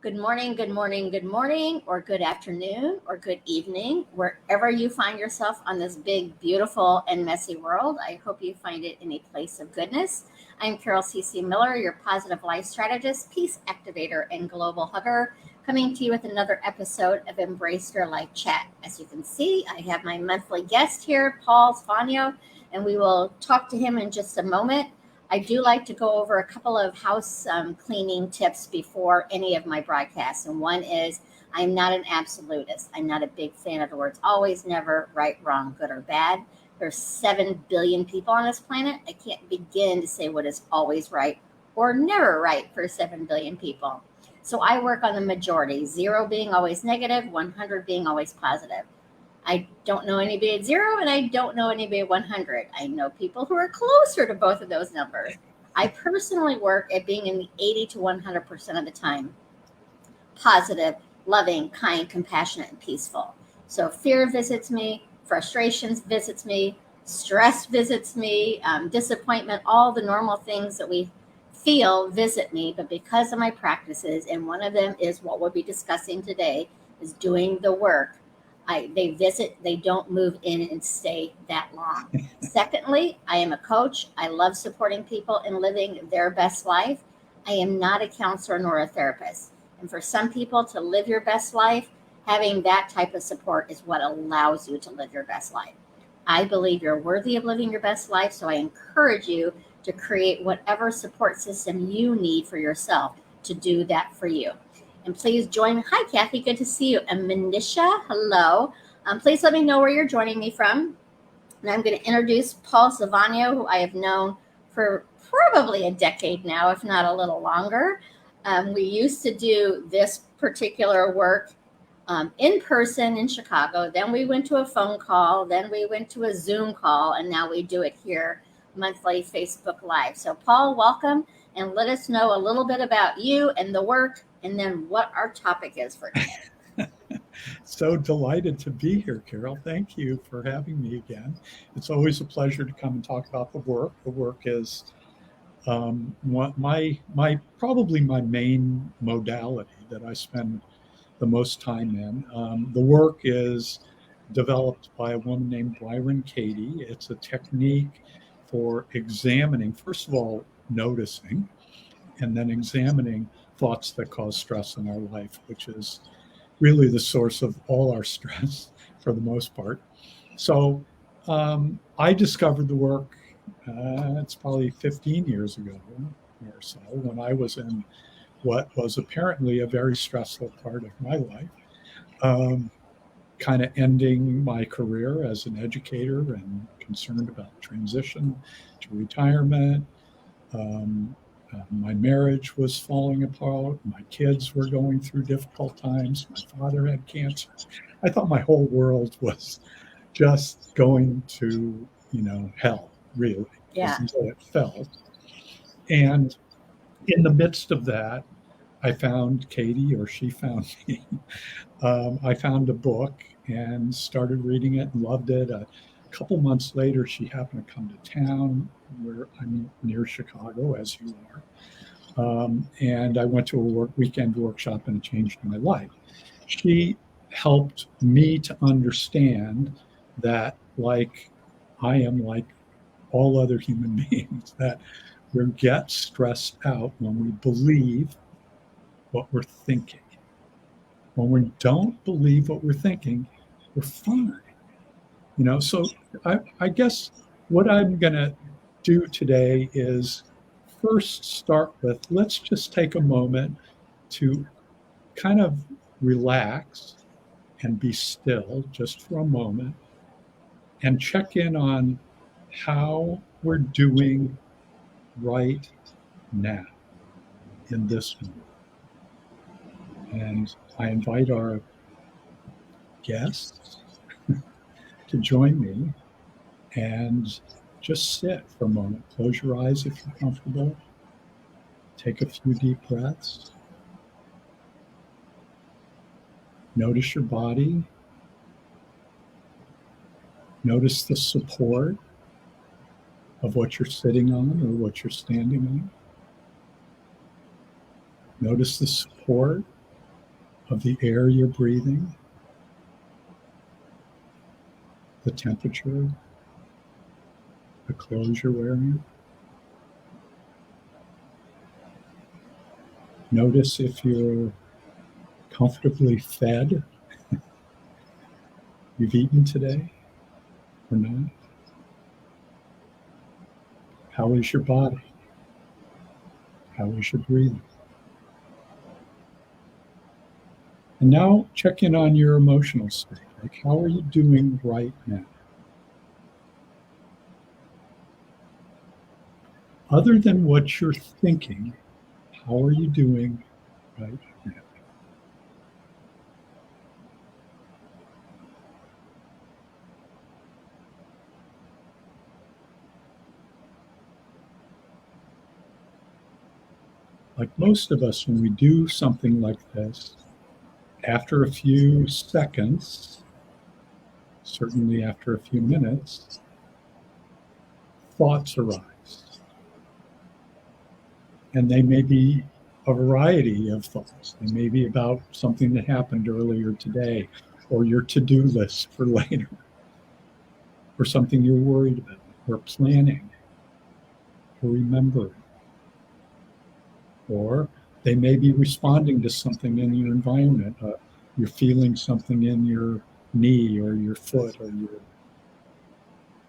Good morning, good morning, good morning, or good afternoon, or good evening, wherever you find yourself on this big, beautiful, and messy world. I hope you find it in a place of goodness. I'm Carol C.C. Miller, your positive life strategist, peace activator, and global hugger, coming to you with another episode of Embrace Your Life Chat. As you can see, I have my monthly guest here, Paul Zavagno, and we will talk to him in just a moment. I do like to go over a couple of house cleaning tips before any of my broadcasts. And one is I'm not an absolutist. I'm not a big fan of the words always, never, right, wrong, good, or bad. There's 7 billion people on this planet. I can't begin to say what is always right or never right for 7 billion people. So I work on the majority, 0 being always negative, 100 being always positive. I don't know anybody at 0 and I don't know anybody at 100. I know people who are closer to both of those numbers. I personally work at being in the 80 to 100% of the time positive, loving, kind, compassionate, and peaceful. So fear visits me, frustrations visits me, stress visits me, disappointment, all the normal things that we feel visit me. But because of my practices, and one of them is what we'll be discussing today, is doing the work. They visit, they don't move in and stay that long. Secondly, I am a coach. I love supporting people in living their best life. I am not a counselor nor a therapist. And for some people to live your best life, having that type of support is what allows you to live your best life. I believe you're worthy of living your best life, so I encourage you to create whatever support system you need for yourself to do that for you. And please join me. Hi, Kathy. Good to see you. And Manisha, hello. Please let me know where you're joining me from. And I'm going to introduce Paul Zavagno, who I have known for probably a decade now, if not a little longer. We used to do this particular work in person in Chicago. Then we went to a phone call. Then we went to a Zoom call. And now we do it here monthly Facebook Live. So, Paul, welcome. And let us know a little bit about you and the work, and then what our topic is for today. So delighted to be here, Carol. Thank you for having me again. It's always a pleasure to come and talk about the work. The work is probably my main modality that I spend the most time in. The work is developed by a woman named Byron Katie. It's a technique for examining, first of all, noticing, and then examining thoughts that cause stress in our life, which is really the source of all our stress for the most part. So I discovered the work, it's probably 15 years ago or so, when I was in what was apparently a very stressful part of my life, kind of ending my career as an educator and concerned about transition to retirement. My marriage was falling apart. My kids were going through difficult times. My father had cancer. I thought my whole world was just going to, hell, really, Yeah. until it fell. And in the midst of that, I found Katie, or she found me. I found a book and started reading it and loved it. A couple months later, she happened to come to town where I'm near Chicago, as you are. And I went to a weekend workshop, and it changed my life. She helped me to understand that, like I am like all other human beings, that we get stressed out when we believe what we're thinking. When we don't believe what we're thinking, we're fine. So I guess what I'm going to do today is first start with, let's just take a moment to kind of relax and be still just for a moment and check in on how we're doing right now in this moment. And I invite our guests to join me and just sit for a moment. Close your eyes if you're comfortable. Take a few deep breaths. Notice your body. Notice the support of what you're sitting on or what you're standing on. Notice the support of the air you're breathing, the temperature, the clothes you're wearing. Notice if you're comfortably fed, you've eaten today or not. How is your body? How is your breathing? And now check in on your emotional state. Like, how are you doing right now? Other than what you're thinking, how are you doing right now? Like most of us, when we do something like this, after a few seconds, certainly after a few minutes, thoughts arise. And they may be a variety of thoughts. They may be about something that happened earlier today, or your to-do list for later, or something you're worried about, or planning, or remembering. Or they may be responding to something in your environment. You're feeling something in your knee or your foot or your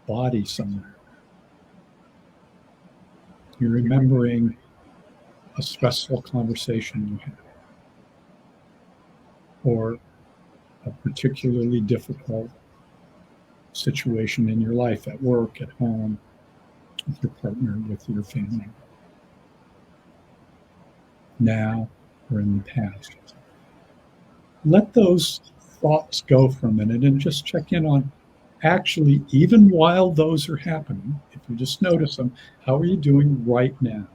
body somewhere. You're remembering a stressful conversation you had, or a particularly difficult situation in your life, at work, at home, with your partner, with your family, now or in the past. Let those thoughts go for a minute and just check in on, actually, even while those are happening, if you just notice them, how are you doing right now?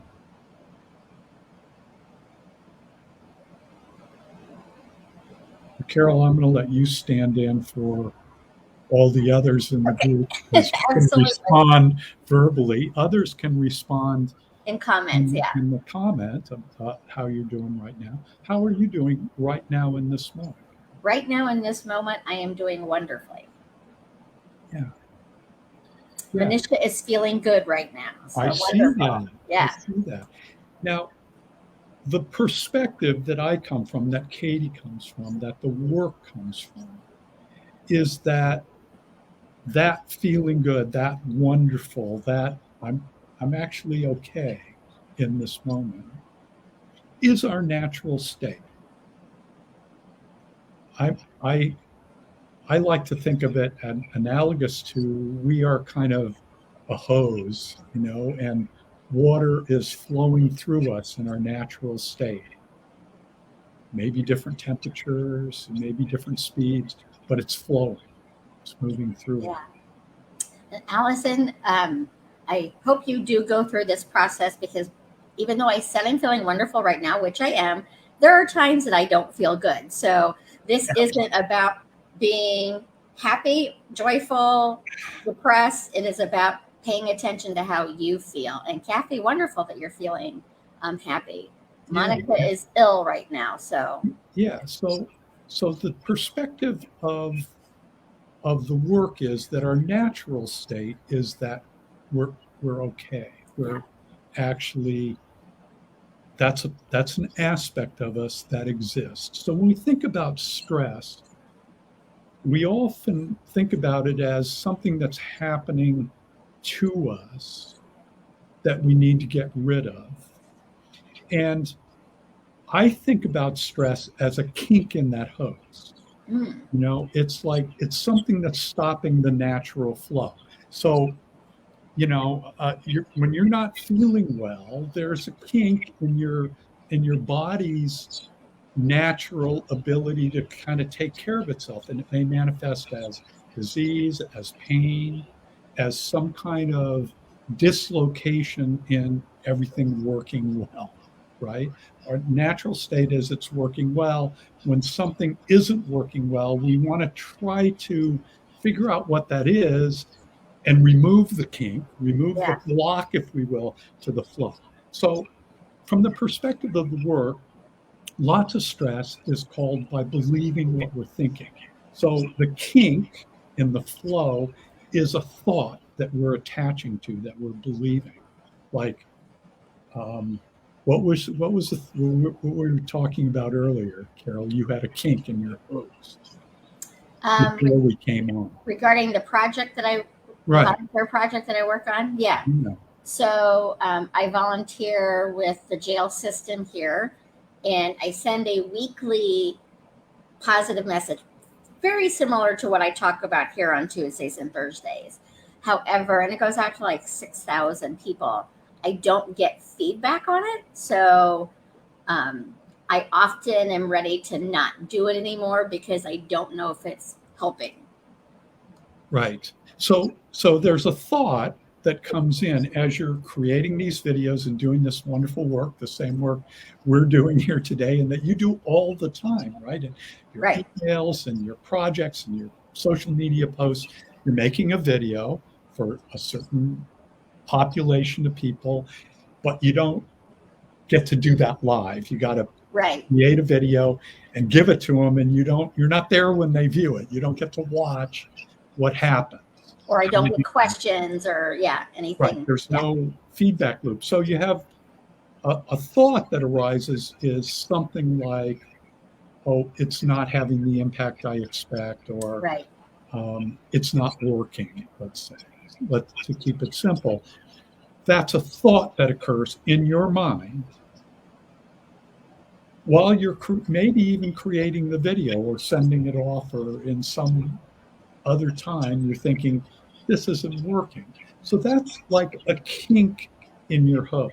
Carol, I'm going to let you stand in for all the others in the group, because you can respond verbally. Others can respond in comments, in the comment about how you're doing right now. How are you doing right now in this moment? Right now in this moment, I am doing wonderfully. Yeah. Manisha is feeling good right now. So I see that. Yeah. I see that. Now, the perspective that I come from, that Katie comes from, that the work comes from, is that feeling good, that wonderful, that I'm actually okay in this moment, is our natural state. I like to think of it as analogous to, we are kind of a hose, and water is flowing through us in our natural state. Maybe different temperatures, maybe different speeds, but it's flowing. It's moving through. Yeah. And Allison, I hope you do go through this process, because even though I said I'm feeling wonderful right now, which I am, there are times that I don't feel good. So this isn't about being happy, joyful, depressed. It is about paying attention to how you feel. And Kathy, wonderful that you're feeling happy. Monica is ill right now. So yeah. So the perspective of the work is that our natural state is that we're okay. We're actually, that's an aspect of us that exists. So when we think about stress, we often think about it as something that's happening to us that we need to get rid of. And I think about stress as a kink in that hose. It's like, it's something that's stopping the natural flow. So, when you're not feeling well, there's a kink in your body's natural ability to kind of take care of itself, and it may manifest as disease, as pain, as some kind of dislocation in everything working well, right? Our natural state is it's working well. When something isn't working well, we want to try to figure out what that is and remove the kink, remove the block, if we will, to the flow. So from the perspective of the work, lots of stress is caused by believing what we're thinking. So the kink in the flow is a thought that we're attaching to, that we're believing. Like, what we were talking about earlier, Carol? You had a kink in your hose before we came on. Regarding the project that Right. volunteer project that I work on, yeah. Yeah. So I volunteer with the jail system here, and I send a weekly positive message, very similar to what I talk about here on Tuesdays and Thursdays. However, and it goes out to like 6,000 people. I don't get feedback on it, so I often am ready to not do it anymore because I don't know if it's helping. Right. So there's a thought that comes in as you're creating these videos and doing this wonderful work, the same work we're doing here today, and that you do all the time, right? And your Right. emails and your projects and your social media posts, you're making a video for a certain population of people, but you don't get to do that live. You got to create a video and give it to them, and you're not there when they view it. You don't get to watch what happens. Or I don't get questions or anything. Right. There's no feedback loop. So you have a thought that arises is something like, oh, it's not having the impact I expect, or it's not working, let's say. To keep it simple, that's a thought that occurs in your mind while you're maybe even creating the video or sending it off, or in some other time you're thinking, this isn't working. So that's like a kink in your hose.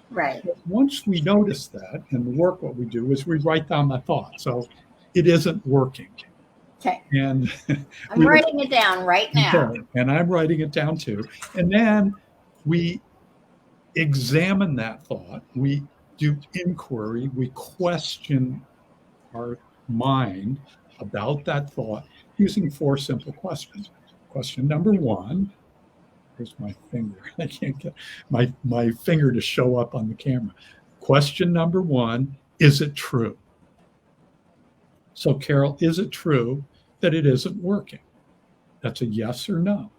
Right. But once we notice that, and the work, what we do is we write down the thought. So it isn't working. Okay. And I'm writing it down right now. Okay, and I'm writing it down too. And then we examine that thought. We do inquiry. We question our mind about that thought using 4 simple questions. Question number 1, here's my finger. I can't get my finger to show up on the camera. Question number 1, is it true? So, Carol, is it true that it isn't working? That's a yes or no.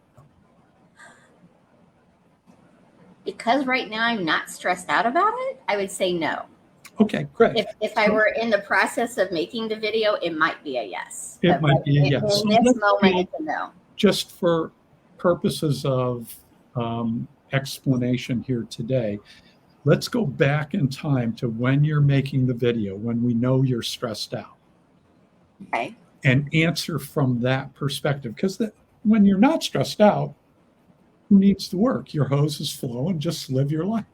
Because right now I'm not stressed out about it, I would say no. Okay, great. If I were in the process of making the video, it might be a yes. It might be a yes. In this moment, it's a no. Just for purposes of explanation here today, let's go back in time to when you're making the video, when we know you're stressed out. Okay. And answer from that perspective. Because when you're not stressed out, who needs to work? Your hose is flowing, just live your life,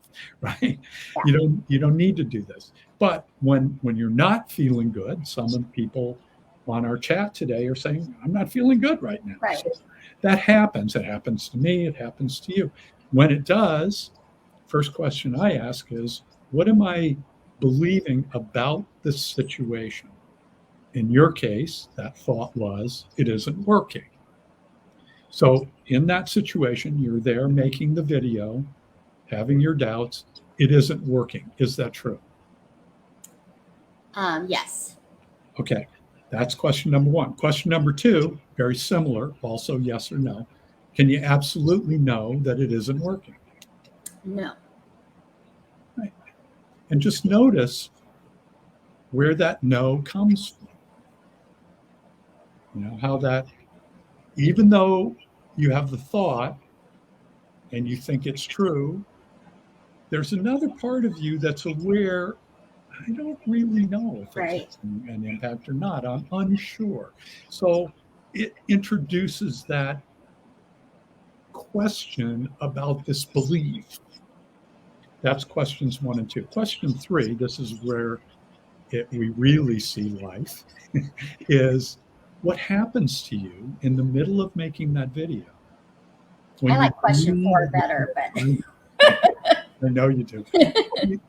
right? Yeah. You don't need to do this. But when you're not feeling good, some of the people on our chat today are saying, I'm not feeling good right now. Right. So that happens. It happens to me. It happens to you. When it does, first question I ask is, what am I believing about this situation? In your case, that thought was, it isn't working. So in that situation, you're there making the video, having your doubts, it isn't working. Is that true? Yes. Okay, that's question number 1. Question number 2, very similar, also yes or no. Can you absolutely know that it isn't working? No. Right. And just notice where that no comes from. You know, how that, even though you have the thought and you think it's true, there's another part of you that's aware, I don't really know if it's an impact or not. I'm unsure. So it introduces that question about this belief. That's questions 1 and 2. Question 3, this is where we really see life, is what happens to you in the middle of making that video? I like question 4 better, but I know you do.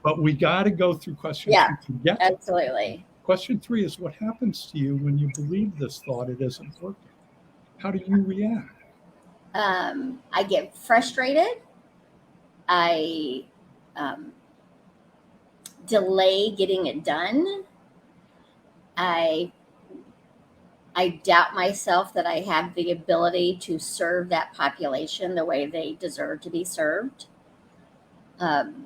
But we got to go through question 3 to get to absolutely. Question 3 is what happens to you when you believe this thought it isn't working? How do you react? I get frustrated. I delay getting it done. I doubt myself that I have the ability to serve that population the way they deserve to be served. And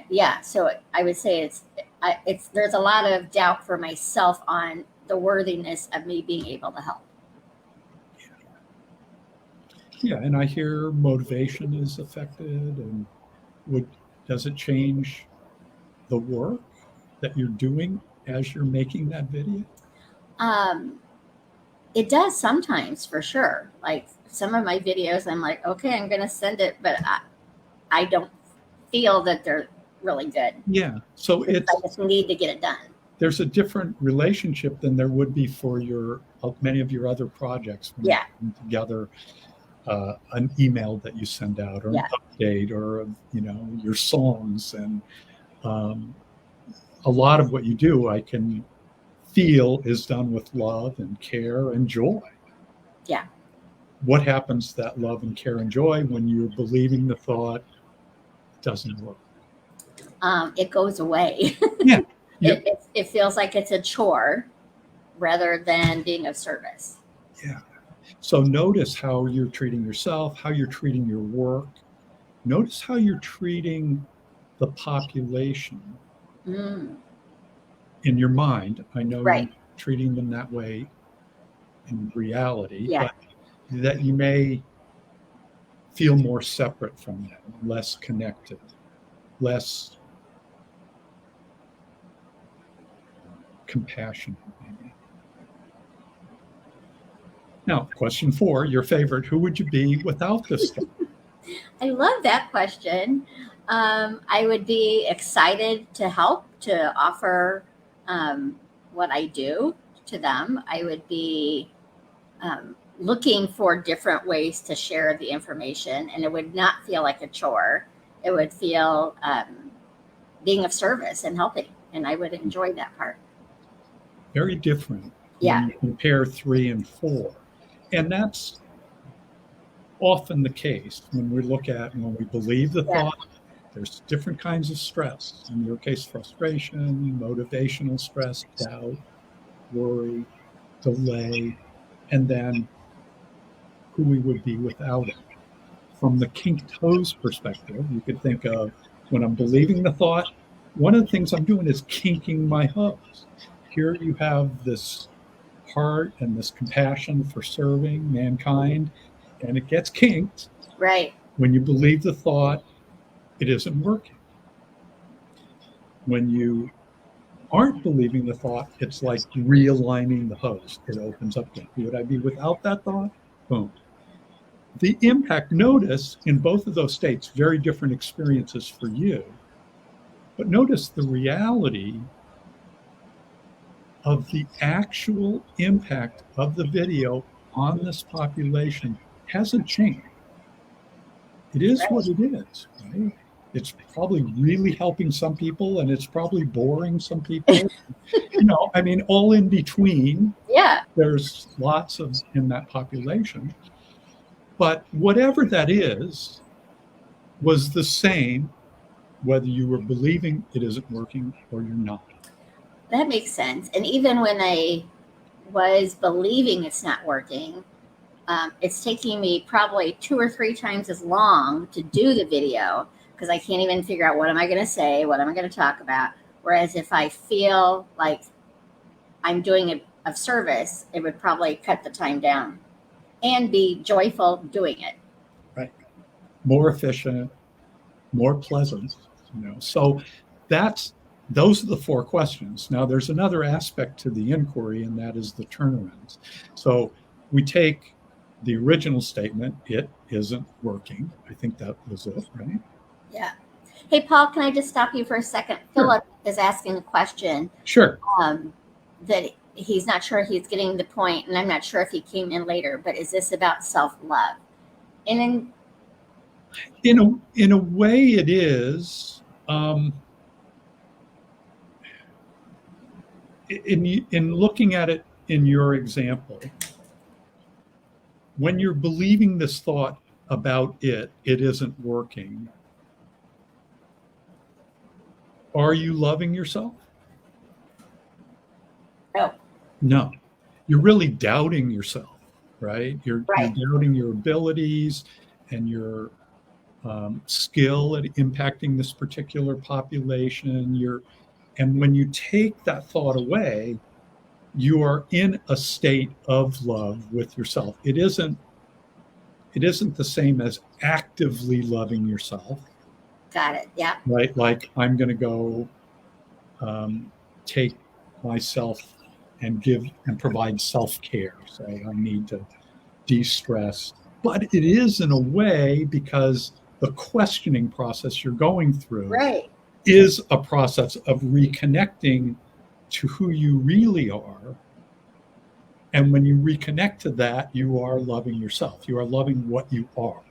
yeah, so I would say it's there's a lot of doubt for myself on the worthiness of me being able to help. Yeah, and I hear motivation is affected, and does it change the work that you're doing as you're making that video? Um, it does sometimes, for sure. Like some of my videos, I'm like, okay, I'm going to send it, but I don't feel that they're really good. Yeah, so I just need to get it done. There's a different relationship than there would be for many of your other projects when Yeah. you're putting together an email that you send out, or Yeah. an update, or your songs, and a lot of what you do, I can feel, is done with love and care and joy. Yeah. What happens to that love and care and joy when you're believing the thought doesn't work? It goes away. Yeah. It feels like it's a chore rather than being of service. Yeah. So notice how you're treating yourself, how you're treating your work. Notice how you're treating the population in your mind. I know Right. you're treating them that way in reality, Yeah. but that you may feel more separate from them, less connected, less compassionate, maybe. Now, question 4, your favorite: who would you be without this stuff? I love that question. I would be excited to help, to offer what I do to them. I would be looking for different ways to share the information, and it would not feel like a chore. It would feel being of service and helping, and I would enjoy that part. Very different. Yeah. When you compare 3 and 4. And that's often the case when we believe the thought. There's different kinds of stress. In your case, frustration, motivational stress, doubt, worry, delay, and then who we would be without it. From the kink toes perspective, you could think of, when I'm believing the thought, one of the things I'm doing is kinking my hose. Here you have this heart and this compassion for serving mankind, and it gets kinked. Right. When you believe the thought, it isn't working. When you aren't believing the thought, it's like realigning the hose. It opens up again. Who would I be without that thought? Boom. The impact, notice in both of those states, very different experiences for you. But notice the reality of the actual impact of the video on this population hasn't changed. It is what it is, right? It's probably really helping some people, and it's probably boring some people. All in between. Yeah. There's lots of in that population. But whatever that is, was the same whether you were believing it isn't working or you're not. That makes sense. And even when I was believing it's not working, it's taking me probably 2 or 3 times as long to do the video, because I can't even figure out what am I going to say, what am I going to talk about. Whereas if I feel like I'm doing it of service, it would probably cut the time down and be joyful doing it. Right. More efficient, more pleasant. So those are the 4 questions. Now, there's another aspect to the inquiry, and that is the turnarounds. So we take the original statement, it isn't working. I think that was it, right? Yeah. Hey, Paul, can I just stop you for a second? Sure. Philip is asking a question. Sure. That he's not sure he's getting the point, and I'm not sure if he came in later, but is this about self-love? And in a way it is. In looking at it in your example, when you're believing this thought about it isn't working, are you loving yourself? No, you're really doubting yourself, right? You're Right. doubting your abilities and your skill at impacting this particular population. And when you take that thought away, you are in a state of love with yourself. It isn't the same as actively loving yourself, Got it. Yeah. right? Like I'm going to go take myself and give and provide self-care. Say I need to de-stress, but it is in a way because the questioning process you're going through Right. is a process of reconnecting to who you really are. And when you reconnect to that, you are loving yourself. You are loving what you are.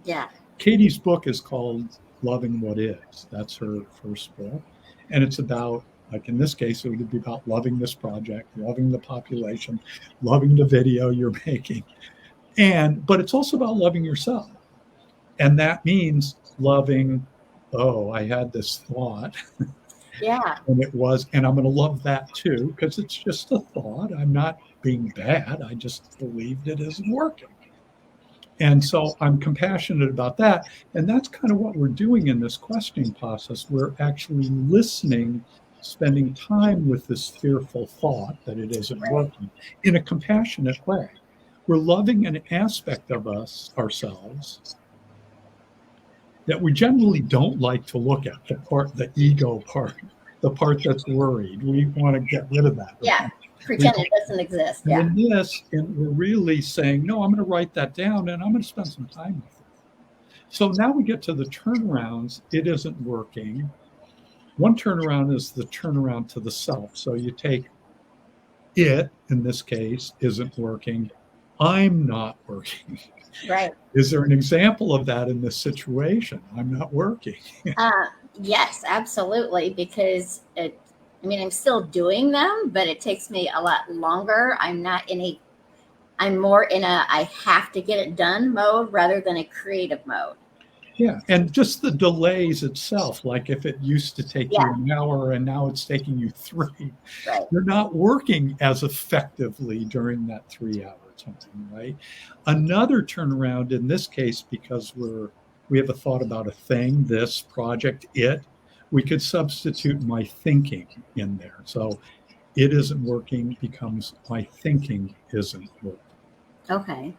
Yeah. Katie's book is called Loving What Is. That's her first book. And it's about, like in this case, it would be about loving this project, loving the population, loving the video you're making. But it's also about loving yourself. And that means loving, oh, I had this thought Yeah. and I'm going to love that too, because it's just a thought. I'm not being bad. I just believed it isn't working. And so I'm compassionate about that. And that's kind of what we're doing in this questioning process. We're actually listening, spending time with this fearful thought that it isn't Right. working in a compassionate way. We're loving an aspect of us, ourselves, that we generally don't like to look at, the ego part, the part that's worried. We want to get rid of that. Yeah. We Pretend it doesn't exist. And Yeah. and we're really saying, no, I'm going to write that down and I'm going to spend some time with it. So now we get to the turnarounds. It isn't working. One turnaround is the turnaround to the self. So you take it, in this case, isn't working. I'm not working. Right. Is there an example of that in this situation? I'm not working. Yes, absolutely. Because I'm still doing them, but it takes me a lot longer. I'm more in a I have to get it done mode rather than a creative mode. Yeah. And just the delays itself, like if it used to take you Yeah. an hour and now it's taking you 3, Right. you're not working as effectively during that 3 hour time, right? Another turnaround in this case, because we have a thought about a thing, this project, we could substitute my thinking in there. So it isn't working becomes my thinking isn't working. Okay.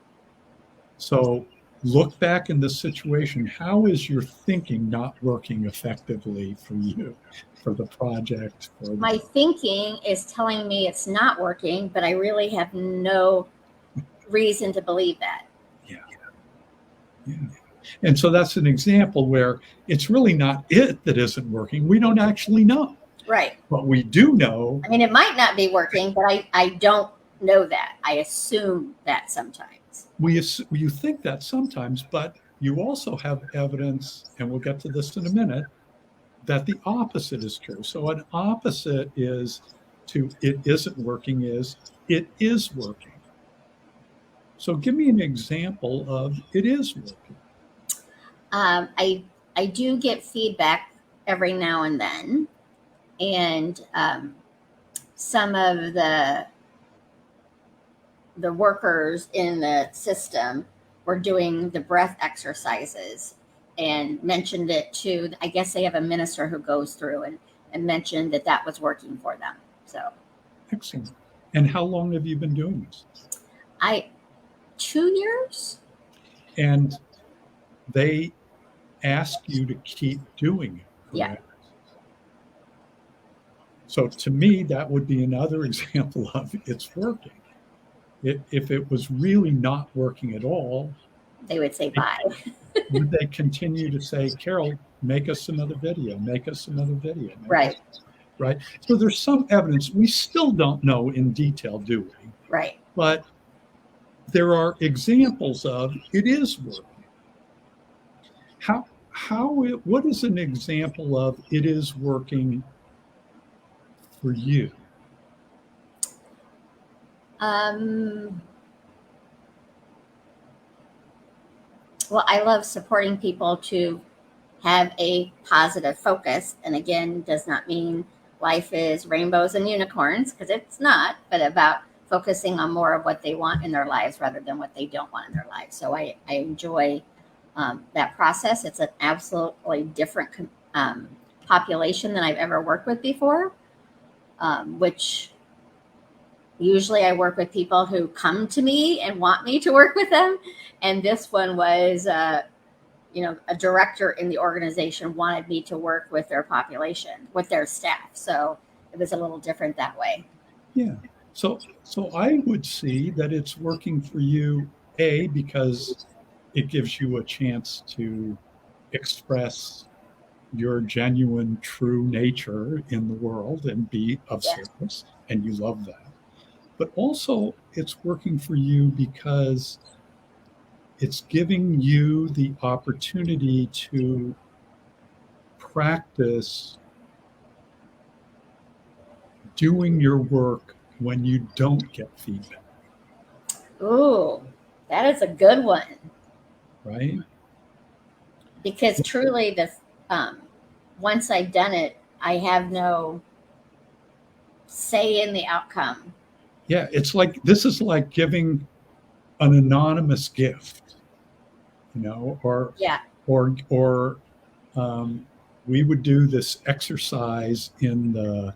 So look back in this situation. How is your thinking not working effectively for you, for the project? My thinking is telling me it's not working, but I really have no reason to believe that. Yeah. Yeah. And so that's an example where it's really not it that isn't working. We don't actually know. Right. But we do know. It might not be working, but I don't know that. I assume that sometimes. You think that sometimes, but you also have evidence, and we'll get to this in a minute, that the opposite is true. So an opposite is to it isn't working is it is working. So give me an example of it is working. I do get feedback every now and then, and some of the workers in the system were doing the breath exercises and mentioned it to, I guess they have a minister who goes through and mentioned that was working for them. So excellent. And how long have you been doing this? 2 years. And they ask you to keep doing it. Correct? Yeah. So to me, that would be another example of it's working. If it was really not working at all, they would say bye. Would they continue to say, Carol, make us another video, make us another video? Right. Right. So there's some evidence. We still don't know in detail, do we? Right. But there are examples of it is working. What is an example of it is working for you? Well, I love supporting people to have a positive focus. And again, does not mean life is rainbows and unicorns, because it's not, but about focusing on more of what they want in their lives rather than what they don't want in their lives. So I enjoy that process. It's an absolutely different population than I've ever worked with before, which usually I work with people who come to me and want me to work with them. And this one was, a director in the organization wanted me to work with their population, with their staff. So it was a little different that way. Yeah. So I would see that it's working for you, A, because it gives you a chance to express your genuine, true nature in the world and be of service, and you love that. But also, it's working for you because it's giving you the opportunity to practice doing your work when you don't get feedback. Ooh, that is a good one. Right? Because truly, once I've done it, I have no say in the outcome. Yeah, this is like giving an anonymous gift, or we would do this exercise in the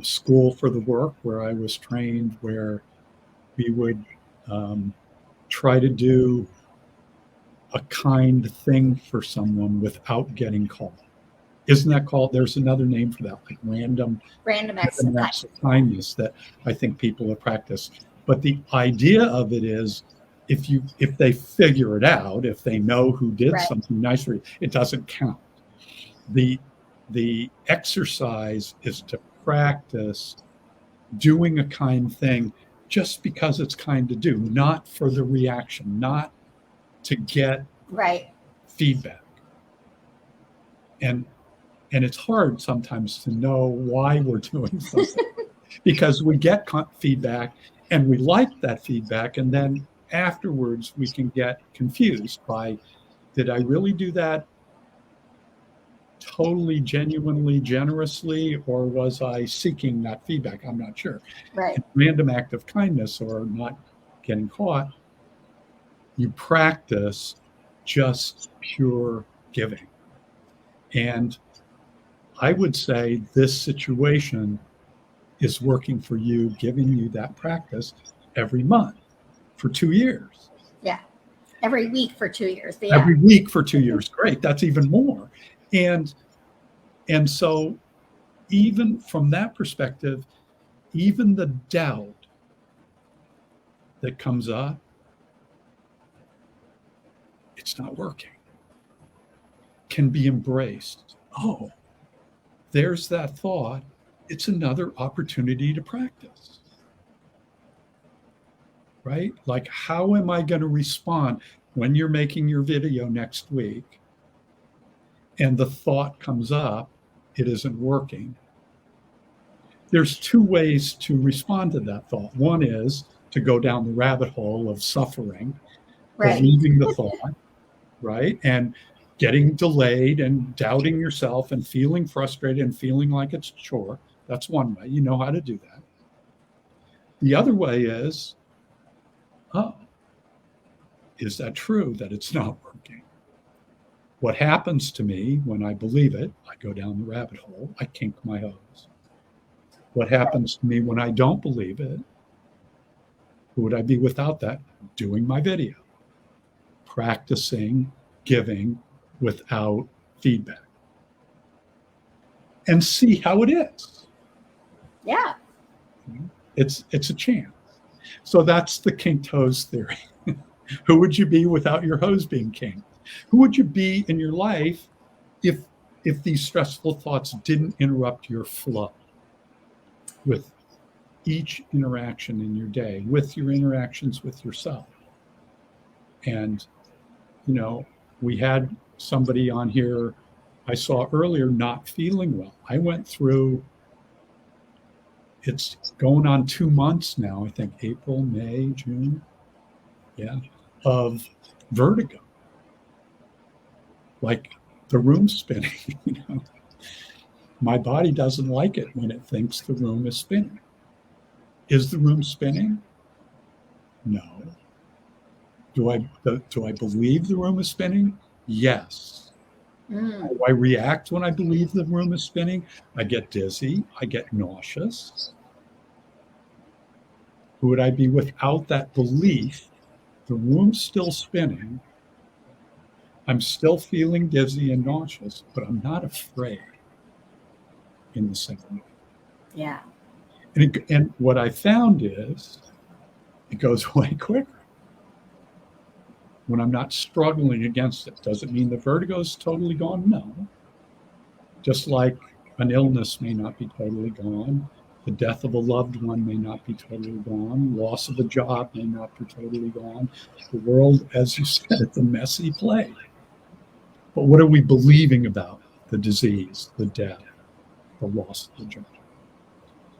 school for the work where I was trained, where we would try to do a kind thing for someone without getting called. Isn't that called? There's another name for that, like random acts of kindness that I think people have practiced. But the idea of it is, if they figure it out, if they know who did something nice for you, it doesn't count. The exercise is to practice doing a kind thing just because it's kind to do, not for the reaction, not to get feedback. And it's hard sometimes to know why we're doing something because we get feedback and we like that feedback. And then afterwards we can get confused by, did I really do that totally, genuinely, generously, or was I seeking that feedback? I'm not sure. Right. Random act of kindness or not getting caught, you practice just pure giving. And I would say this situation is working for you, giving you that practice every month for 2 years. Yeah. Every week for 2 years. Yeah. Every week for 2 years. Great. That's even more. And so even from that perspective, even the doubt that comes up, it's not working, can be embraced. Oh, there's that thought. It's another opportunity to practice. Right? Like, how am I going to respond when you're making your video next week and the thought comes up, it isn't working? There's 2 ways to respond to that thought. One is to go down the rabbit hole of suffering, believing the thought, right? And getting delayed and doubting yourself and feeling frustrated and feeling like it's a chore. That's one way. You know how to do that. The other way is, oh, is that true that it's not working? What happens to me when I believe it? I go down the rabbit hole. I kink my hose. What happens to me when I don't believe it? Who would I be without that? Doing my video, practicing giving without feedback, and see how it is. Yeah. It's a chance. So that's the kinked hose theory. Who would you be without your hose being kinked? Who would you be in your life if these stressful thoughts didn't interrupt your flow with each interaction in your day, with your interactions with yourself? And, we had somebody on here I saw earlier not feeling well. I went through, it's going on 2 months now, I think April, May, June, of vertigo. Like the room spinning, My body doesn't like it when it thinks the room is spinning. Is the room spinning? No. Do I believe the room is spinning? Yes. How do I react when I believe the room is spinning? I get dizzy. I get nauseous. Who would I be without that belief? The room's still spinning. I'm still feeling dizzy and nauseous, but I'm not afraid in the same way. Yeah. And what I found is it goes away quicker when I'm not struggling against it. Does it mean the vertigo is totally gone? No. Just like an illness may not be totally gone, the death of a loved one may not be totally gone, loss of a job may not be totally gone. The world, as you said, it's a messy place. But what are we believing about the disease, the death, the loss of the job?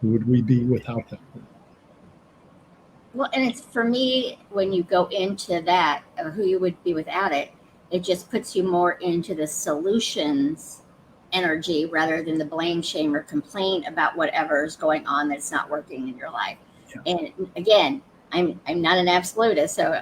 Who would we be without that? Well, and it's for me, when you go into that, who you would be without it, it just puts you more into the solutions energy rather than the blame, shame, or complaint about whatever is going on that's not working in your life. Yeah. And again, I'm not an absolutist, so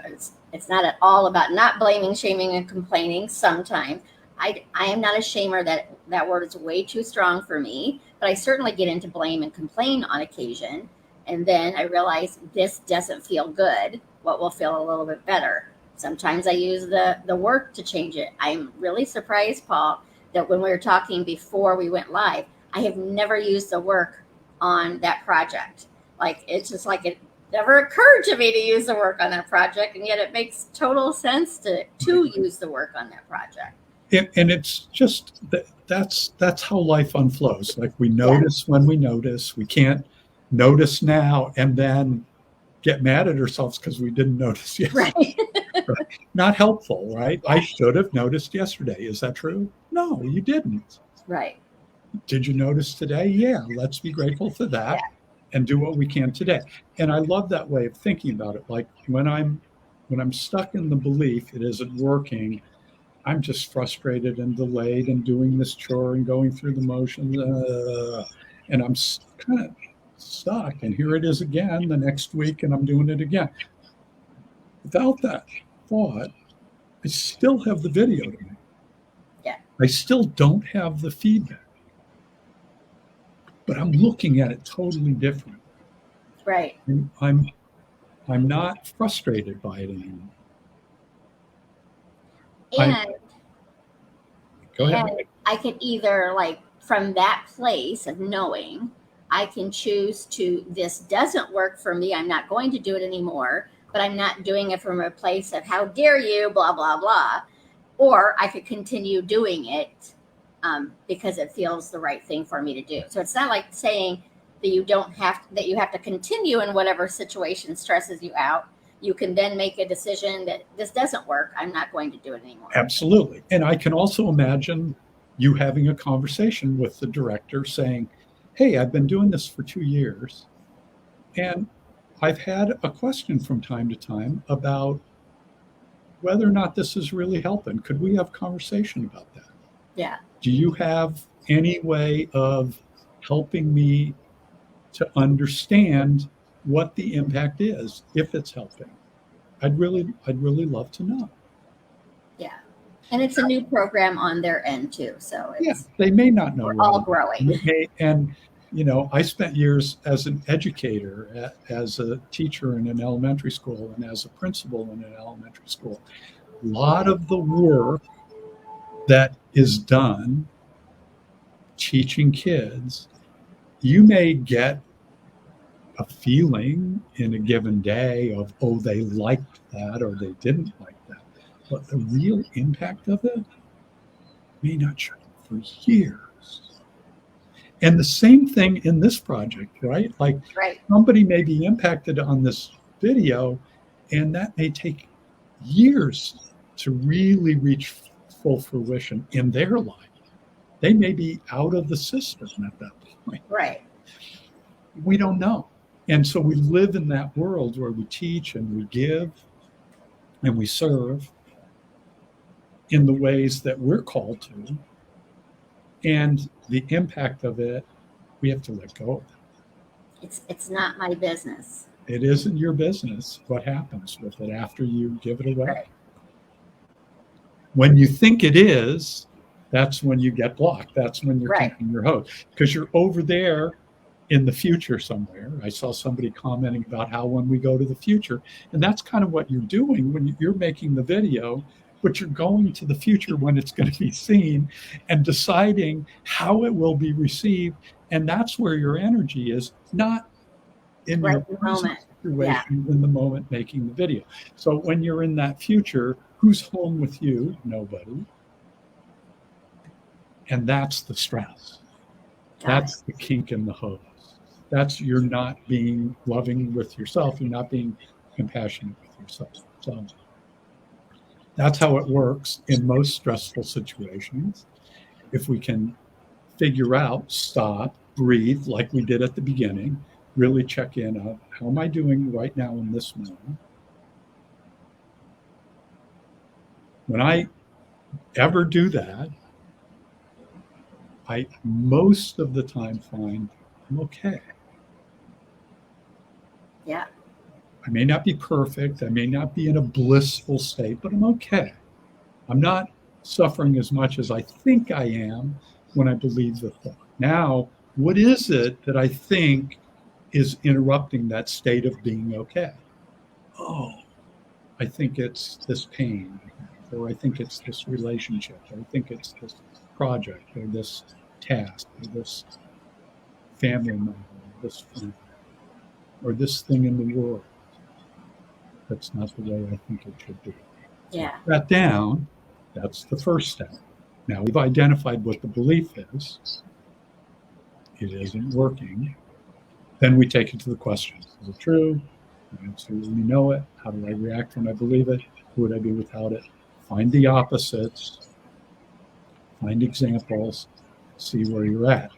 it's not at all about not blaming, shaming, and complaining. Sometimes I am not a shamer. That word is way too strong for me, but I certainly get into blame and complain on occasion. And then I realize this doesn't feel good. What will feel a little bit better? Sometimes I use the work to change it. I'm really surprised, Paul, that when we were talking before we went live, I have never used the work on that project. Like, it's just like it never occurred to me to use the work on that project, and yet it makes total sense to use the work on that project. And it's just that's how life unflows. Like, we notice when we notice. We can't notice now and then get mad at ourselves because we didn't notice yesterday. Right. Not helpful, right? Yeah. I should have noticed yesterday. Is that true? No, you didn't. Right. Did you notice today? Yeah, let's be grateful for that and do what we can today. And I love that way of thinking about it. Like, when I'm stuck in the belief it isn't working, I'm just frustrated and delayed and doing this chore and going through the motions, and I'm kind of stuck. And here it is again the next week, and I'm doing it again. Without that thought, I still have the video to me. Yeah. I still don't have the feedback, but I'm looking at it totally different. Right. And I'm not frustrated by it anymore. Go ahead. And I could either, like, from that place of knowing, I can choose to, this doesn't work for me, I'm not going to do it anymore, but I'm not doing it from a place of how dare you, blah, blah, blah. Or I could continue doing it because it feels the right thing for me to do. So it's not like saying that you have to continue in whatever situation stresses you out. You can then make a decision that this doesn't work. I'm not going to do it anymore. Absolutely. And I can also imagine you having a conversation with the director saying, hey, I've been doing this for 2 years, and I've had a question from time to time about whether or not this is really helping. Could we have a conversation about that? Yeah. Do you have any way of helping me to understand what the impact is, if it's helping? I'd really love to know. Yeah. And it's a new program on their end too. So they may not know. We're all growing. And I spent years as an educator, as a teacher in an elementary school, and as a principal in an elementary school. A lot of the work that is done teaching kids, you may get a feeling in a given day of, oh, they liked that or they didn't like that. But the real impact of it may not show for years. And the same thing in this project, right? Like, somebody may be impacted on this video, and that may take years to really reach full fruition in their life. They may be out of the system at that point. Right. We don't know. And so we live in that world where we teach and we give and we serve in the ways that we're called to. And the impact of it, we have to let go of it. It's not my business. It isn't your business what happens with it after you give it away. Right. When you think it is, that's when you get blocked. That's when you're Right. keeping your host, because you're over there in the future somewhere. I saw somebody commenting about how when we go to the future, and that's kind of what you're doing when you're making the video, but you're going to the future when it's going to be seen and deciding how it will be received. And that's where your energy is, not in Right your in the present moment. situation in the moment making the video. So when you're in that future, who's home with you? Nobody. And that's the stress. That's the kink in the hose. That's you're not being loving with yourself. You're not being compassionate with yourself. So that's how it works in most stressful situations. If we can figure out, stop, breathe, like we did at the beginning, really check in on how am I doing right now in this moment. When I ever do that, I most of the time find I'm okay. Yeah. I may not be perfect. I may not be in a blissful state, but I'm okay. I'm not suffering as much as I think I am when I believe the thought. Now, what is it that I think is interrupting that state of being okay? Oh, I think it's this pain, or I think it's this relationship, or I think it's this project, or this task, or this family member, or this friend, or this thing in the world. That's not the way I think it should be. Yeah. That down, that's the first step. Now we've identified what the belief is. It isn't working. Then we take it to the questions. Is it true? I absolutely know it. How do I react when I believe it? Who would I be without it? Find the opposites. Find examples. See where you're at.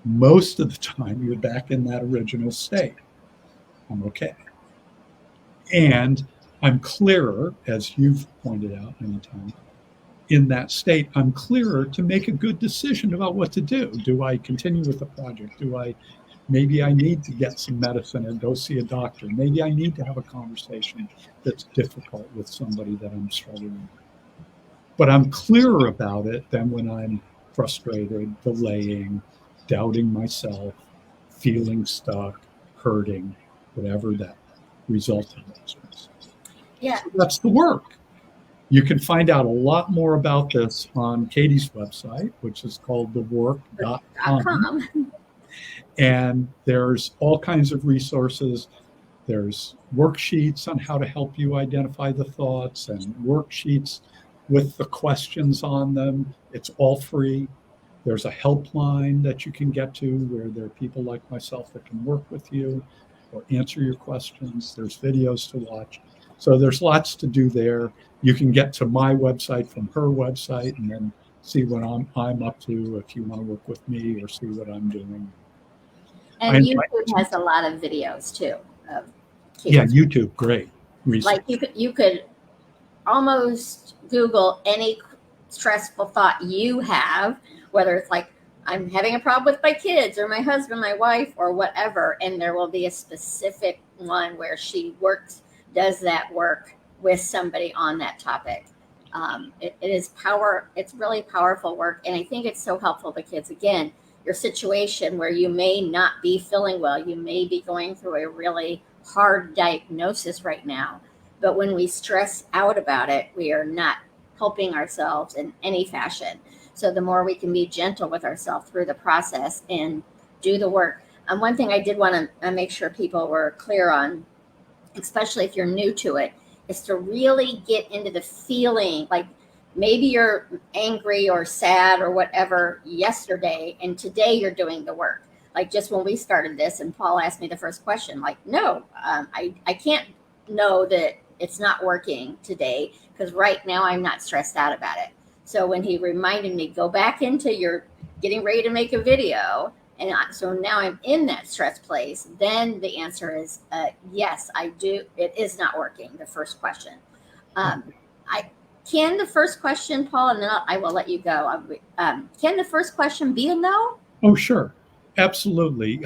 Most of the time, you're back in that original state. I'm okay. And I'm clearer, as you've pointed out many times, in that state, I'm clearer to make a good decision about what to do. Do I continue with the project? Maybe I need to get some medicine and go see a doctor. Maybe I need to have a conversation that's difficult with somebody that I'm struggling with. But I'm clearer about it than when I'm frustrated, delaying, doubting myself, feeling stuck, hurting, whatever that result of that is. Yeah. So that's the work. You can find out a lot more about this on Katie's website, which is called thework.com. And there's all kinds of resources. There's worksheets on how to help you identify the thoughts and worksheets with the questions on them. It's all free. There's a helpline that you can get to where there are people like myself that can work with you or answer your questions. There's videos to watch. So there's lots to do there. You can get to my website from her website and then see what I'm up to if you want to work with me or see what I'm doing. And YouTube has a lot of videos too. Yeah, YouTube, great. Research. Like you could almost Google any stressful thought you have, whether it's like I'm having a problem with my kids or my husband, my wife, or whatever, and there will be a specific one where she does that work with somebody on that topic. It is it's really powerful work, and I think it's so helpful to kids. Again, your situation where you may not be feeling well, you may be going through a really hard diagnosis right now, but when we stress out about it, we are not helping ourselves in any fashion. So the more we can be gentle with ourselves through the process and do the work. One thing I did want to make sure people were clear on, especially if you're new to it, is to really get into the feeling. Like maybe you're angry or sad or whatever yesterday, and today you're doing the work. Like just when we started this and Paul asked me the first question, like, no, I can't know that it's not working today because right now I'm not stressed out about it. So when he reminded me, go back into your getting ready to make a video, and so now I'm in that stress place, then the answer is yes, I do. It is not working, the first question. Can the first question, Paul, and then I will let you go. Can the first question be a no? Oh, sure. Absolutely.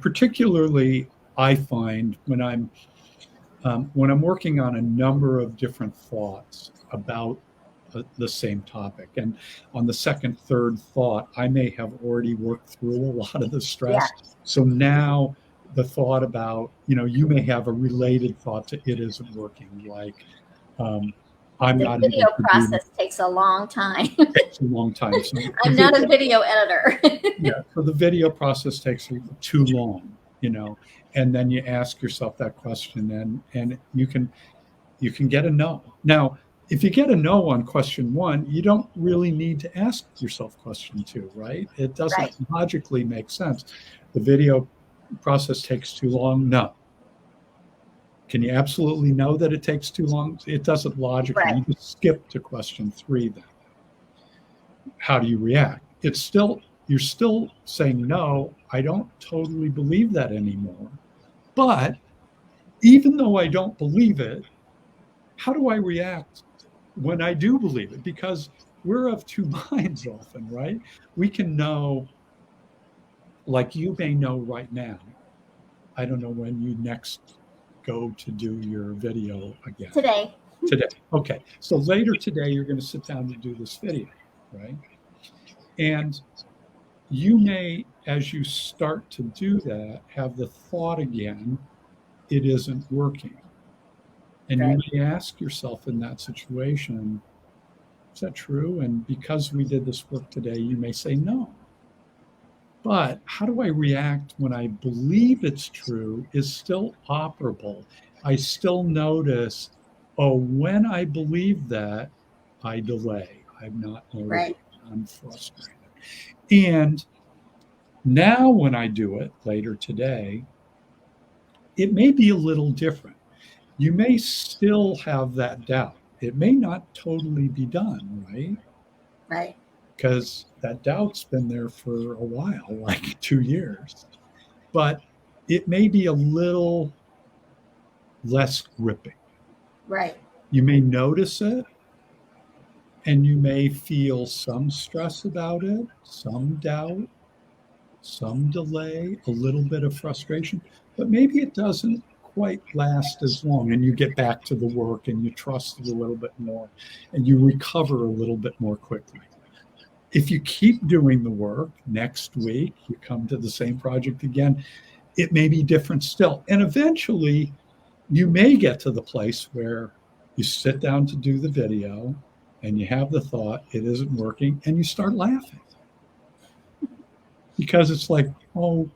Particularly I find when I'm working on a number of different thoughts about the same topic, and on the second, third thought, I may have already worked through a lot of the Yeah. stress. So now the thought about, you may have a related thought to it isn't working, like I'm The not able video to do process takes a long time. it. Takes a long time. So I'm not a video editor. yeah, so the video process takes too long, and then you ask yourself that question, and you can get a no. Now, if you get a no on question one, you don't really need to ask yourself question two, right? It doesn't Right. logically make sense. The video process takes too long. No. Can you absolutely know that it takes too long? It doesn't logically. Right. You just skip to question three then. How do you react? You're still saying, no, I don't totally believe that anymore. But even though I don't believe it, how do I react when I do believe it? Because we're of two minds often, right? We can know, like you may know right now. I don't know when you next go to do your video again. Today. Today. Okay. So later today, you're going to sit down to do this video, right? And you may, as you start to do that, have the thought again, it isn't working. And Right. you may ask yourself in that situation, is that true? And because we did this work today, you may say no. But how do I react when I believe it's true is still operable? I still notice, when I believe that, I delay. I'm not motivated. Right. I'm frustrated. And now when I do it later today, it may be a little different. You may still have that doubt. It may not totally be done, right? Right. Because that doubt's been there for a while, like 2 years. But it may be a little less gripping. Right. You may notice it, and you may feel some stress about it, some doubt, some delay, a little bit of frustration, but maybe it doesn't quite last as long, and you get back to the work and you trust it a little bit more and you recover a little bit more quickly. If you keep doing the work, next week you come to the same project again, it may be different still. And eventually you may get to the place where you sit down to do the video and you have the thought, it isn't working, and you start laughing. Because it's like, oh,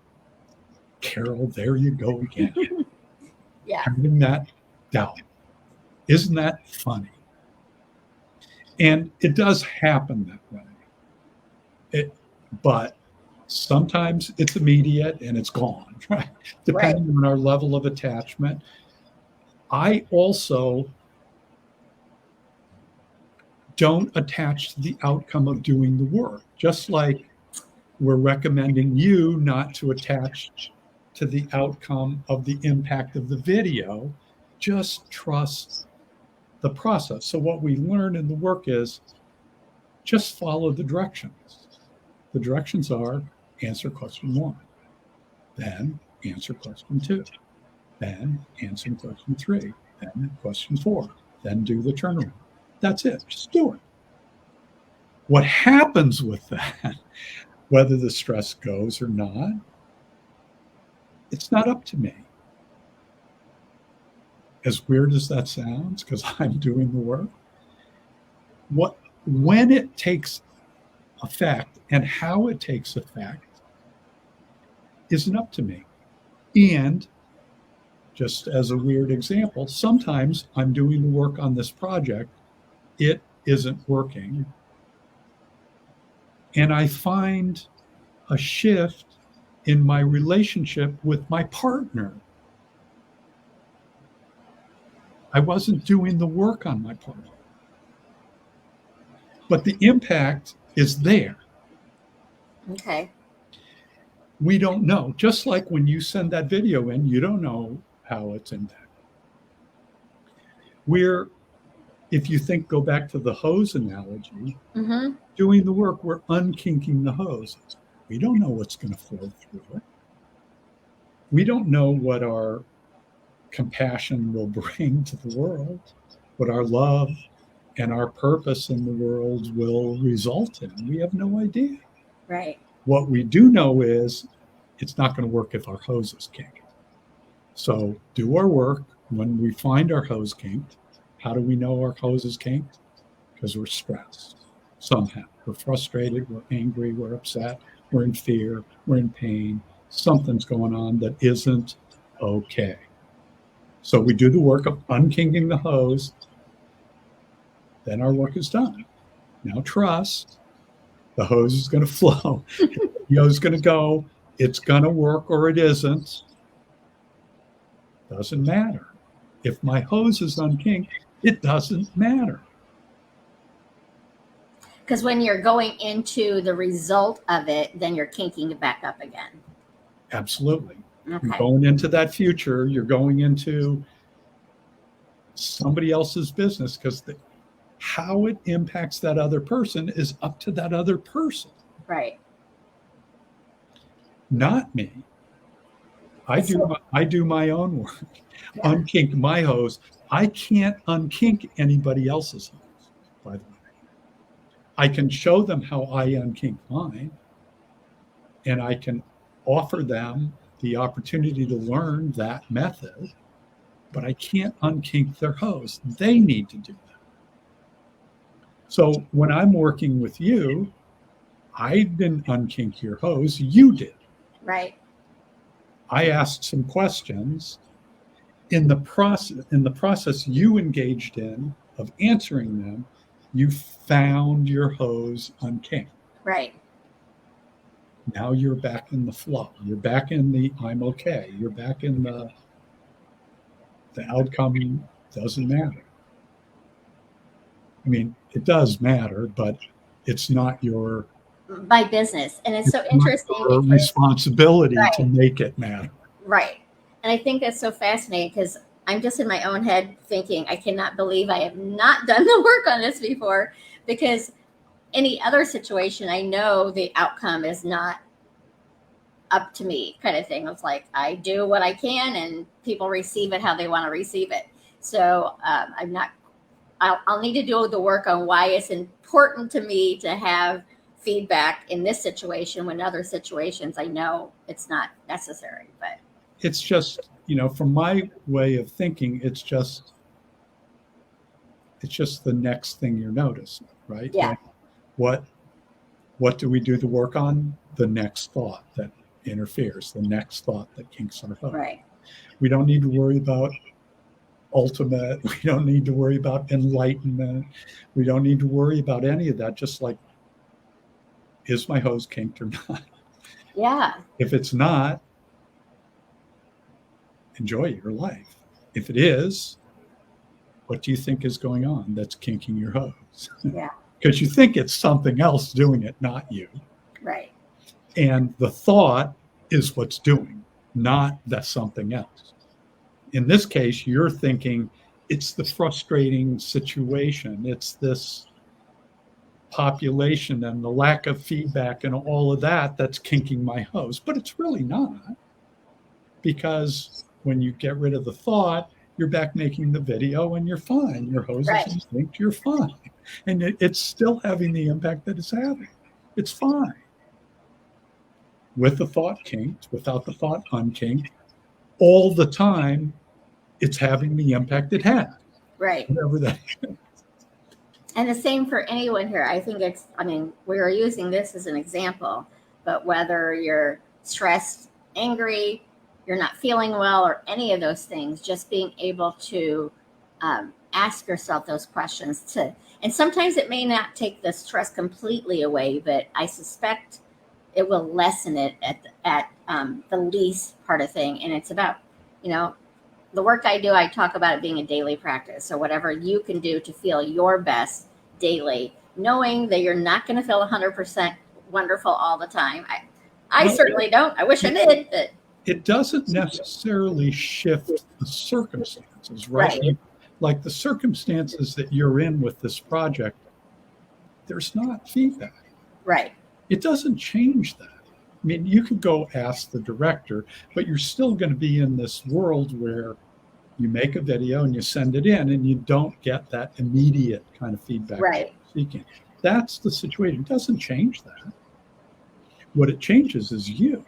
Carol, there you go again. Yeah. Having that doubt. Isn't that funny? And it does happen that way. But sometimes it's immediate and it's gone, right? Depending on our level of attachment. I also don't attach to the outcome of doing the work, just like we're recommending you not to attach to the outcome of the impact of the video. Just trust the process. So what we learn in the work is just follow the directions. The directions are answer question 1, then answer question 2, then answer question 3, then question 4, then do the turnaround. That's it. Just do it. What happens with that, whether the stress goes or not, it's not up to me. As weird as that sounds, because I'm doing the work, when it takes effect and how it takes effect isn't up to me. And just as a weird example, sometimes I'm doing the work on this project, it isn't working, and I find a shift in my relationship with my partner. I wasn't doing the work on my partner, but the impact is there. Okay. We don't know. Just like when you send that video in, you don't know how it's impacted. We're if you go back to the hose analogy, Mm-hmm. doing the work, we're unkinking the hose. We don't know what's going to flow through it. We don't know what our compassion will bring to the world, what our love and our purpose in the world will result in. We have no idea. Right. What we do know is it's not going to work if our hose is kinked. So do our work. When we find our hose kinked, how do we know our hose is kinked? Because we're stressed somehow. We're frustrated, we're angry, we're upset, we're in fear, we're in pain. Something's going on that isn't okay. So we do the work of unkinking the hose. Then our work is done. Now trust. The hose is going to flow. The hose is going to go. It's going to work or it isn't. Doesn't matter. If my hose is unkinked, it doesn't matter. Because when you're going into the result of it, then you're kinking it back up again. Absolutely. Okay. You're going into that future. You're going into somebody else's business because how it impacts that other person is up to that other person. Right. Not me. I do my own work. Yeah. Unkink my hose. I can't unkink anybody else's hose, by the way. I can show them how I unkink mine, and I can offer them the opportunity to learn that method, but I can't unkink their hose. They need to do that. So when I'm working with you, I didn't unkink your hose, you did. Right. I asked some questions. In the process you engaged in of answering them, you found your hose unkinked. Right. Now you're back in the flow. You're back in the I'm okay. You're back in the outcome doesn't matter. I mean, it does matter, but it's not your my business. And it's so interesting. Your responsibility to make it matter. Right. And I think that's so fascinating because I'm just in my own head thinking, I cannot believe I have not done the work on this before, because any other situation, I know the outcome is not up to me, kind of thing. It's like, I do what I can and people receive it how they want to receive it. So I'll need to do the work on why it's important to me to have feedback in this situation when other situations I know it's not necessary. But it's just, from my way of thinking, it's just the next thing you're noticing, right? Yeah. Like what do we do the work on? The next thought that interferes, the next thought that kinks our hose. Right. We don't need to worry about ultimate. We don't need to worry about enlightenment. We don't need to worry about any of that. Just like, is my hose kinked or not? Yeah. If it's not, enjoy your life. If it is, what do you think is going on that's kinking your hose? Yeah. Because you think it's something else doing it, not you. Right. And the thought is what's doing, not that something else. In this case, you're thinking it's the frustrating situation. It's this population and the lack of feedback and all of that that's kinking my hose. But it's really not. Because when you get rid of the thought, you're back making the video and you're fine. Your hose is kinked, you're fine. And it's still having the impact that it's having. It's fine. With the thought kinked, without the thought unkinked, all the time, it's having the impact it had. Right. Whatever that is. And the same for anyone here. I think we are using this as an example, but whether you're stressed, angry, you're not feeling well, or any of those things, just being able to ask yourself those questions and sometimes it may not take the stress completely away, but I suspect it will lessen it at the least part of thing. And it's about, the work I do, I talk about it being a daily practice. So whatever you can do to feel your best daily, knowing that you're not going to feel 100% wonderful all the time. I certainly don't. I wish I did. But it doesn't necessarily shift the circumstances, right? Like the circumstances that you're in with this project, there's not feedback. Right. It doesn't change that. I mean, you could go ask the director, but you're still going to be in this world where you make a video and you send it in and you don't get that immediate kind of feedback Right. you're seeking. That's the situation. It doesn't change that. What it changes is you,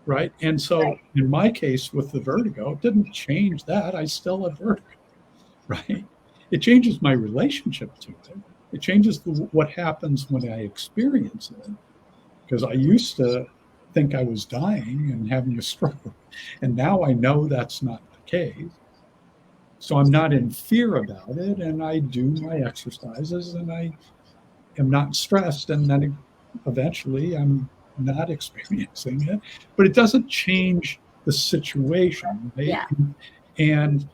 right? And so Right. in my case with the vertigo, it didn't change that. I still have vertigo, right? It changes my relationship to it. It changes what happens when I experience it. Because I used to think I was dying and having a stroke. And now I know that's not the case. So I'm not in fear about it. And I do my exercises and I am not stressed. And then eventually I'm not experiencing it. But it doesn't change the situation. Right? Yeah. And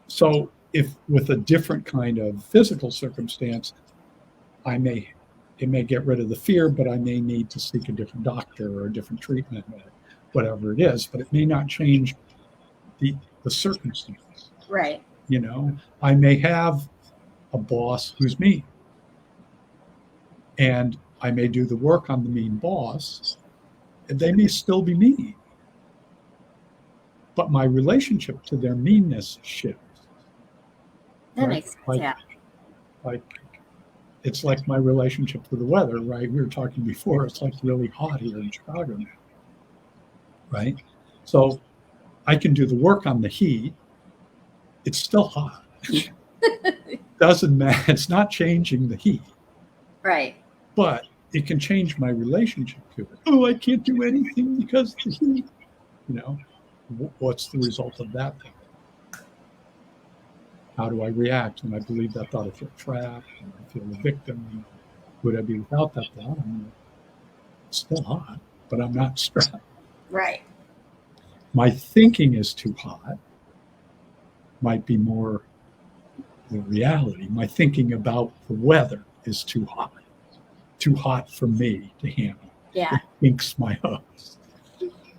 so if with a different kind of physical circumstance, it may get rid of the fear, but I may need to seek a different doctor or a different treatment, whatever it is. But it may not change the circumstance. Right. You know, I may have a boss who's mean, and I may do the work on the mean boss, and they may still be mean. But my relationship to their meanness shifts. That right? makes sense. Yeah. Like it's like my relationship to the weather, right? We were talking before, it's like really hot here in Chicago now, right? So I can do the work on the heat. It's still hot. Doesn't matter. It's not changing the heat. Right. But it can change my relationship to it. Oh, I can't do anything because of the heat. You know, what's the result of that thing? How do I react when I believe that thought? I feel trapped, and I feel a victim. Would I be without that thought? It's still hot, but I'm not stressed. Right. My thinking is too hot. Might be more the reality. My thinking about the weather is too hot for me to handle. Yeah. It sinks my hopes.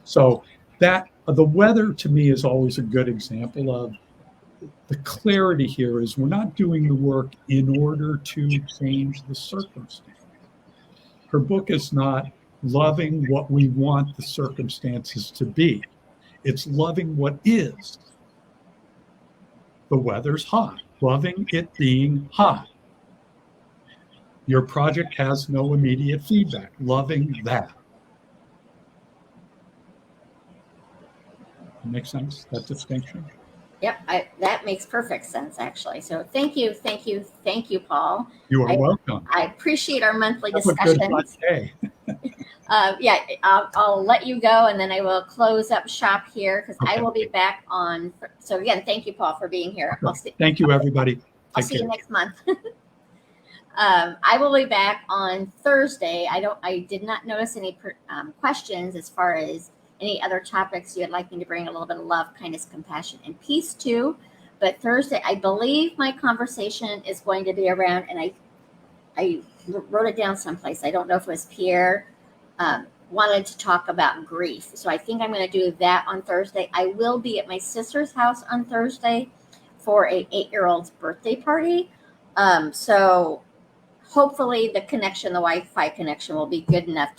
So that the weather to me is always a good example of the clarity here is we're not doing the work in order to change the circumstance. Her book is not loving what we want the circumstances to be. It's loving what is. The weather's hot, loving it being hot. Your project has no immediate feedback, loving that. Makes sense, that distinction? Yep, that makes perfect sense, actually. So thank you, Paul. You are welcome. I appreciate our monthly Have a good discussions. day. Yeah, I'll let you go, and then I will close up shop here because Okay. I will be back on. So again, thank you, Paul, for being here. Thank you, everybody. I'll see you next month. I will be back on Thursday. I did not notice any questions as far as any other topics you'd like me to bring a little bit of love, kindness, compassion, and peace to. But Thursday, I believe my conversation is going to be around, and I wrote it down someplace. I don't know if it was Pierre wanted to talk about grief. So I think I'm going to do that on Thursday. I will be at my sister's house on Thursday for a 8-year-old's birthday party. So hopefully the Wi-Fi connection will be good enough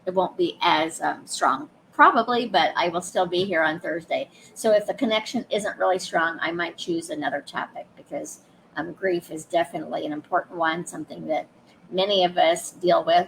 it won't be as strong probably, but I will still be here on Thursday. So if the connection isn't really strong, I might choose another topic because grief is definitely an important one, something that many of us deal with.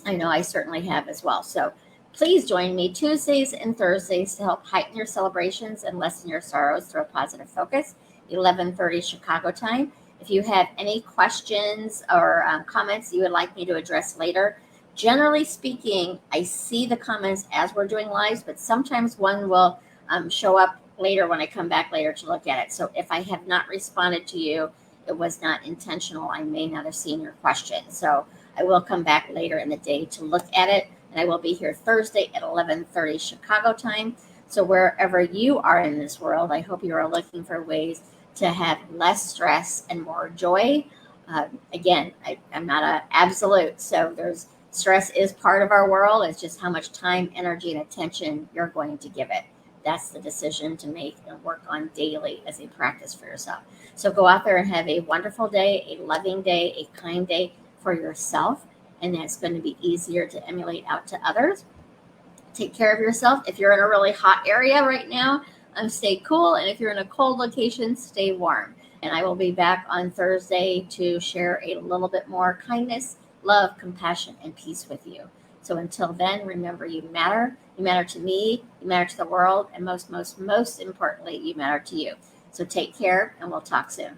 I know I certainly have as well. So please join me Tuesdays and Thursdays to help heighten your celebrations and lessen your sorrows through a positive focus, 11:30 Chicago time. If you have any questions or comments you would like me to address later, generally speaking, I see the comments as we're doing lives, but sometimes one will show up later when I come back later to look at it. So if I have not responded to you, it was not intentional. I may not have seen your question. So I will come back later in the day to look at it. And I will be here Thursday at 11:30 Chicago time. So wherever you are in this world, I hope you are looking for ways to have less stress and more joy. Again, I'm not an absolute. So stress is part of our world. It's just how much time, energy, and attention you're going to give it. that's the decision to make and work on daily as a practice for yourself. So go out there and have a wonderful day, a loving day, a kind day for yourself. And that's going to be easier to emulate out to others. Take care of yourself. If you're in a really hot area right now, stay cool. And if you're in a cold location, stay warm. And I will be back on Thursday to share a little bit more kindness, love, compassion, and peace with you. So until then, remember you matter. You matter to me, you matter to the world, and most importantly, you matter to you. So take care, and we'll talk soon.